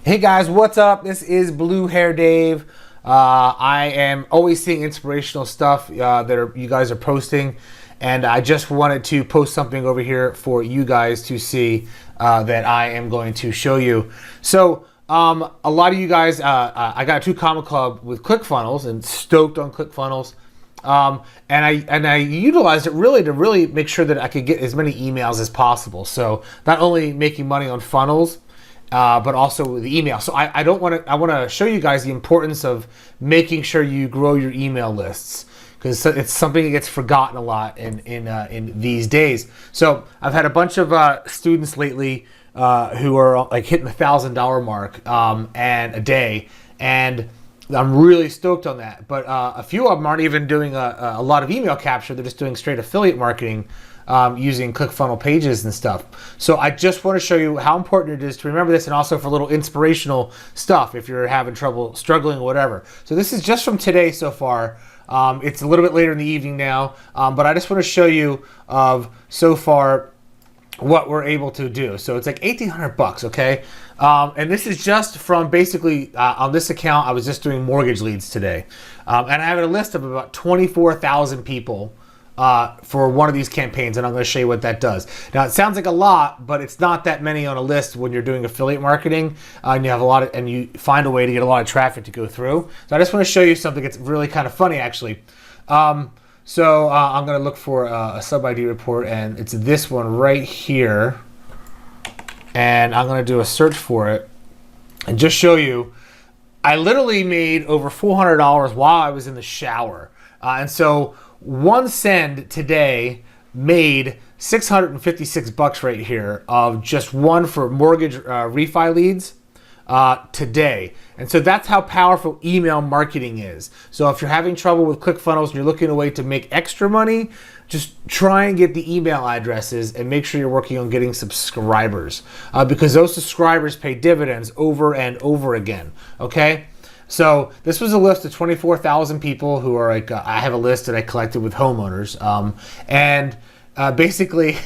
Hey guys, what's up? This is Blue Hair Dave. I am always seeing inspirational stuff that you guys are posting, and I just wanted to post something over here for you guys to see that I am going to show you. So a lot of you guys, I got a 2 Comma Club with Clickfunnels and stoked on Clickfunnels. And I utilized it to really make sure that I could get as many emails as possible. So not only making money on funnels, but also with the email. So I want to show you guys the importance of making sure you grow your email lists, because it's something that gets forgotten a lot in these days. So I've had a bunch of students lately who are like hitting the $1,000 mark and a day, and I'm really stoked on that. But a few of them aren't even doing a lot of email capture. They're just doing straight affiliate marketing using ClickFunnels pages and stuff. So I just want to show you how important it is to remember this, and also for a little inspirational stuff if you're having trouble, struggling, or whatever. So this is just from today so far. It's a little bit later in the evening now, but I just want to show you so far what we're able to do. So it's like $1,800, okay? And this is just from basically on this account. I was just doing mortgage leads today, and I have a list of about 24,000 people for one of these campaigns, and I'm going to show you what that does. Now it sounds like a lot, but it's not that many on a list when you're doing affiliate marketing, and you have and you find a way to get a lot of traffic to go through. So I just want to show you something that's really kind of funny, actually. So I'm going to look for a sub ID report, and it's this one right here, and I'm going to do a search for it and just show you. I literally made over $400 while I was in the shower, and so one send today made $656 right here of just one for mortgage refi leads today. And so that's how powerful email marketing is. So if you're having trouble with ClickFunnels and you're looking at a way to make extra money, just try and get the email addresses and make sure you're working on getting subscribers, because those subscribers pay dividends over and over again, okay? So this was a list of 24,000 people who are like, I have a list that I collected with homeowners. And basically,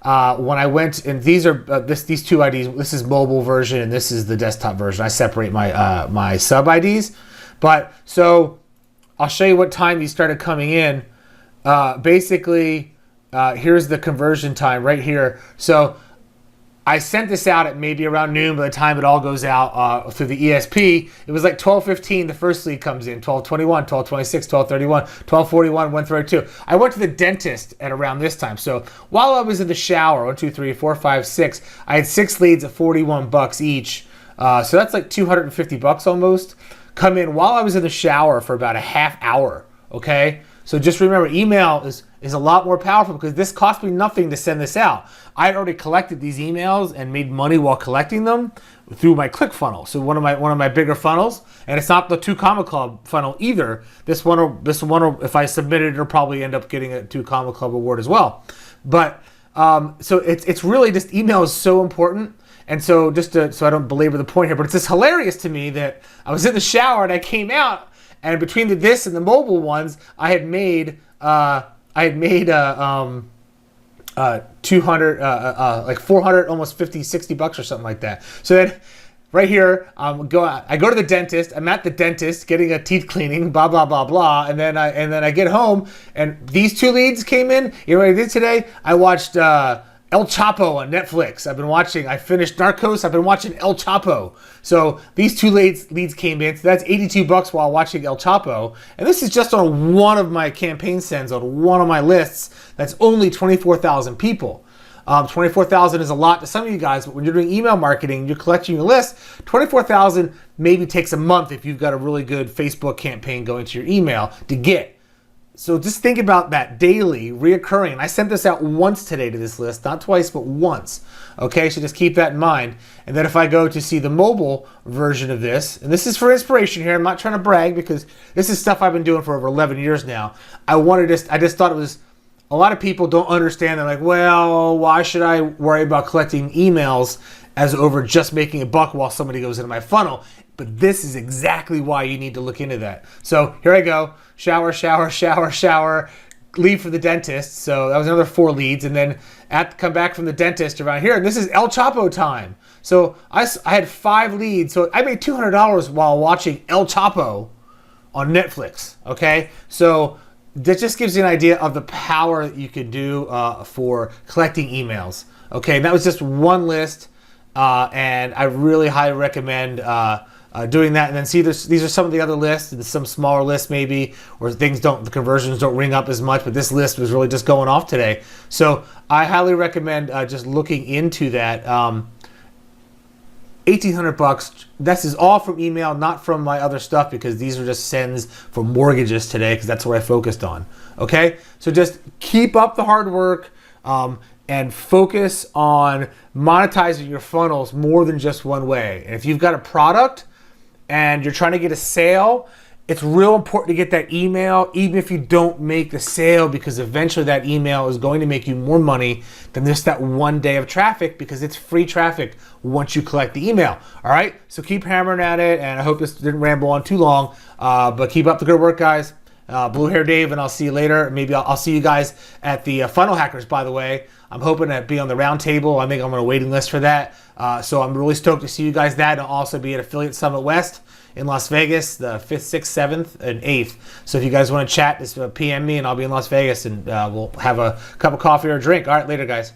when I went, and these are these 2 IDs, this is mobile version and this is the desktop version. I separate my my sub IDs. But so I'll show you what time these started coming in. Basically, here's the conversion time right here. So I sent this out at maybe around noon. By the time it all goes out through the ESP, it was like 12:15. The first lead comes in, 12:21, 12:26, 12:31, 12:41, 1:32. I went to the dentist at around this time. So while I was in the shower, 1, 2, 3, 4, 5, 6, I had 6 leads at $41 each. So that's like $250 almost. Come in while I was in the shower for about a half hour. Okay. So just remember, email is a lot more powerful, because this cost me nothing to send this out. I had already collected these emails and made money while collecting them through my ClickFunnels. So one of my bigger funnels, and it's not the 2 Comma Club funnel either. This one, if I submit it, it'll probably end up getting a 2 Comma Club award as well. But so it's really just, email is so important. And so so I don't belabor the point here, but it's just hilarious to me that I was in the shower and I came out, and between this and the mobile ones, I had made 200, like 400, almost 50, $60 or something like that. So then right here, I go to the dentist. I'm at the dentist getting a teeth cleaning, blah, blah, blah, blah. And then I get home, and these 2 leads came in. You know what I did today? I watched El Chapo on Netflix. I finished Narcos. I've been watching El Chapo. So these 2 leads came in. So that's $82 while watching El Chapo. And this is just on one of my campaign sends on one of my lists. That's only 24,000 people. 24,000 is a lot to some of you guys, but when you're doing email marketing, you're collecting your list, 24,000 maybe takes a month if you've got a really good Facebook campaign going to your email to get. So just think about that daily, reoccurring. And I sent this out once today to this list, not twice, but once. Okay, so just keep that in mind. And then if I go to see the mobile version of this, and this is for inspiration here, I'm not trying to brag, because this is stuff I've been doing for over 11 years now. I just thought it was, a lot of people don't understand. They're like, well, why should I worry about collecting emails as over just making a buck while somebody goes into my funnel? But this is exactly why you need to look into that. So here I go, shower, shower, shower, shower, leave for the dentist. So that was another 4 leads. And then come back from the dentist around here. And this is El Chapo time. So I had 5 leads. So I made $200 while watching El Chapo on Netflix. Okay, so that just gives you an idea of the power that you could do for collecting emails. Okay, and that was just one list, and I really highly recommend doing that. And then see, these are some of the other lists, and some smaller lists maybe, where the conversions don't ring up as much. But this list was really just going off today, so I highly recommend just looking into that. $1,800. This is all from email, not from my other stuff, because these are just sends for mortgages today, because that's what I focused on. Okay, so just keep up the hard work and focus on monetizing your funnels more than just one way. And if you've got a product and you're trying to get a sale, it's real important to get that email, even if you don't make the sale, because eventually that email is going to make you more money than just that one day of traffic, because it's free traffic once you collect the email. All right, so keep hammering at it, and I hope this didn't ramble on too long, but keep up the good work, guys. Blue Hair Dave, and I'll see you later. Maybe I'll see you guys at the Funnel Hackers, by the way. I'm hoping to be on the round table. I think I'm on a waiting list for that. So I'm really stoked to see you guys that, and I'll also be at Affiliate Summit West in Las Vegas, the 5th, 6th, 7th, and 8th. So if you guys want to chat, just PM me, and I'll be in Las Vegas, and we'll have a cup of coffee or a drink. All right, later, guys.